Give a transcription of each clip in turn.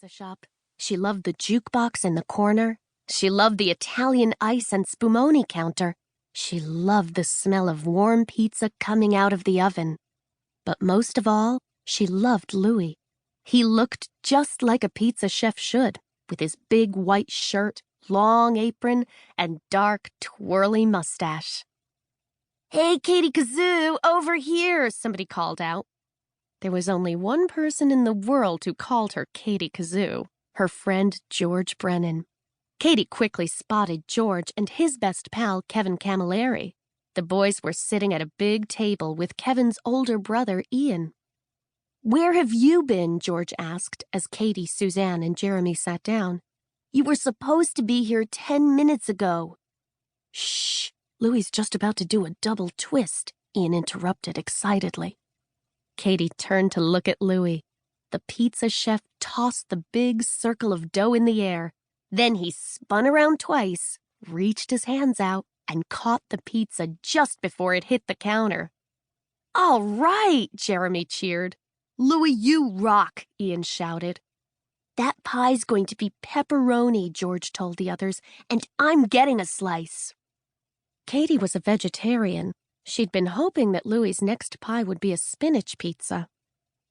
pizza shop. She loved the jukebox in the corner. She loved the Italian ice and spumoni counter. She loved the smell of warm pizza coming out of the oven. But most of all, she loved Louie. He looked just like a pizza chef should, with his big white shirt, long apron, and dark, twirly mustache. "Hey, Katie Kazoo, over here," somebody called out. There was only one person in the world who called her Katie Kazoo, her friend George Brennan. Katie quickly spotted George and his best pal, Kevin Camilleri. The boys were sitting at a big table with Kevin's older brother, Ian. "Where have you been?" George asked as Katie, Suzanne, and Jeremy sat down. "You were supposed to be here 10 minutes ago." "Shh, Louie's just about to do a double twist," Ian interrupted excitedly. Katie turned to look at Louie. The pizza chef tossed the big circle of dough in the air. Then he spun around twice, reached his hands out, and caught the pizza just before it hit the counter. "All right," Jeremy cheered. "Louie, you rock," Ian shouted. "That pie's going to be pepperoni," George told the others, "and I'm getting a slice." Katie was a vegetarian. She'd been hoping that Louie's next pie would be a spinach pizza.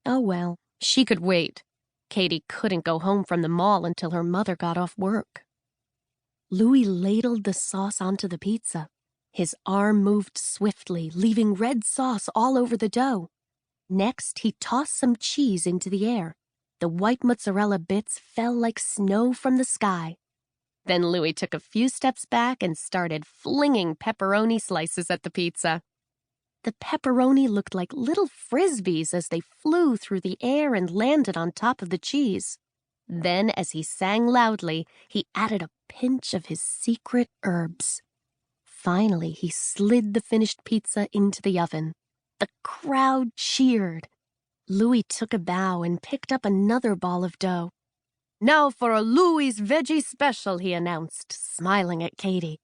Oh well, she could wait. Katie couldn't go home from the mall until her mother got off work. Louie ladled the sauce onto the pizza. His arm moved swiftly, leaving red sauce all over the dough. Next, he tossed some cheese into the air. The white mozzarella bits fell like snow from the sky. Then Louie took a few steps back and started flinging pepperoni slices at the pizza. The pepperoni looked like little frisbees as they flew through the air and landed on top of the cheese. Then, as he sang loudly, he added a pinch of his secret herbs. Finally, he slid the finished pizza into the oven. The crowd cheered. Louie took a bow and picked up another ball of dough. "Now for a Louie's Veggie Special," he announced, smiling at Katie.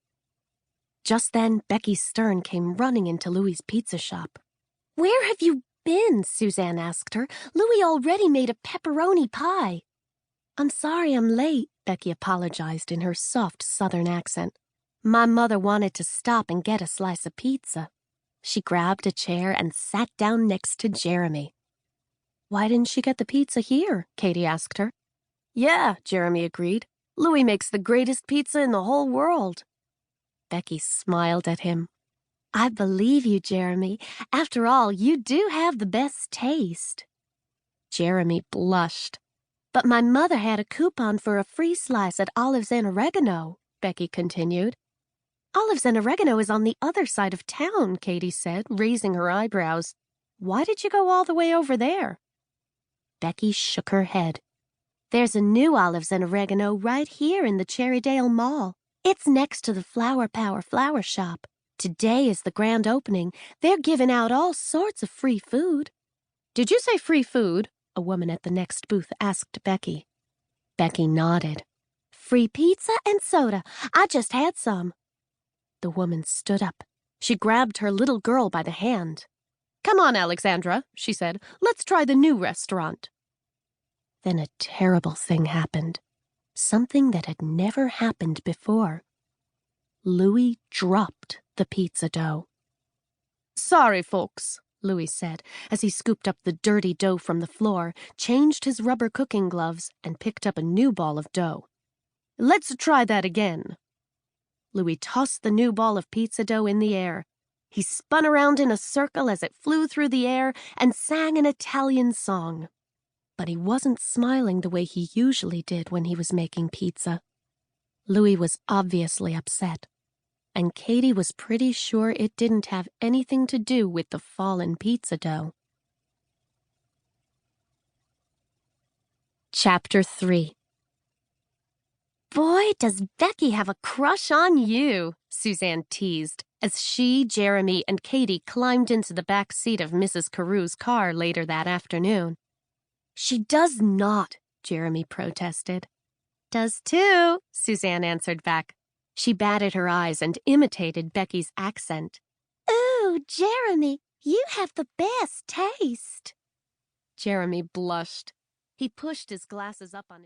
Just then, Becky Stern came running into Louie's pizza shop. "Where have you been?" Suzanne asked her. "Louie already made a pepperoni pie." "I'm sorry I'm late," Becky apologized in her soft Southern accent. "My mother wanted to stop and get a slice of pizza." She grabbed a chair and sat down next to Jeremy. "Why didn't she get the pizza here?" Katie asked her. "Yeah," Jeremy agreed. "Louie makes the greatest pizza in the whole world." Becky smiled at him. "I believe you, Jeremy. After all, you do have the best taste." Jeremy blushed. "But my mother had a coupon for a free slice at Olives and Oregano," Becky continued. "Olives and Oregano is on the other side of town," Katie said, raising her eyebrows. "Why did you go all the way over there?" Becky shook her head. "There's a new Olives and Oregano right here in the Cherrydale Mall. It's next to the Flower Power flower shop. Today is the grand opening. They're giving out all sorts of free food." "Did you say free food?" a woman at the next booth asked Becky. Becky nodded. "Free pizza and soda. I just had some." The woman stood up. She grabbed her little girl by the hand. "Come on, Alexandra," she said. "Let's try the new restaurant." Then a terrible thing happened. Something that had never happened before. Louie dropped the pizza dough. "Sorry, folks," Louie said as he scooped up the dirty dough from the floor, changed his rubber cooking gloves, and picked up a new ball of dough. "Let's try that again." Louie tossed the new ball of pizza dough in the air. He spun around in a circle as it flew through the air and sang an Italian song. But he wasn't smiling the way he usually did when he was making pizza. Louie was obviously upset, and Katie was pretty sure it didn't have anything to do with the fallen pizza dough. Chapter 3. "Boy, does Becky have a crush on you," Suzanne teased, as she, Jeremy, and Katie climbed into the back seat of Mrs. Carew's car later that afternoon. "She does not," Jeremy protested. "Does too," Suzanne answered back. She batted her eyes and imitated Becky's accent. "Ooh, Jeremy, you have the best taste." Jeremy blushed. He pushed his glasses up on his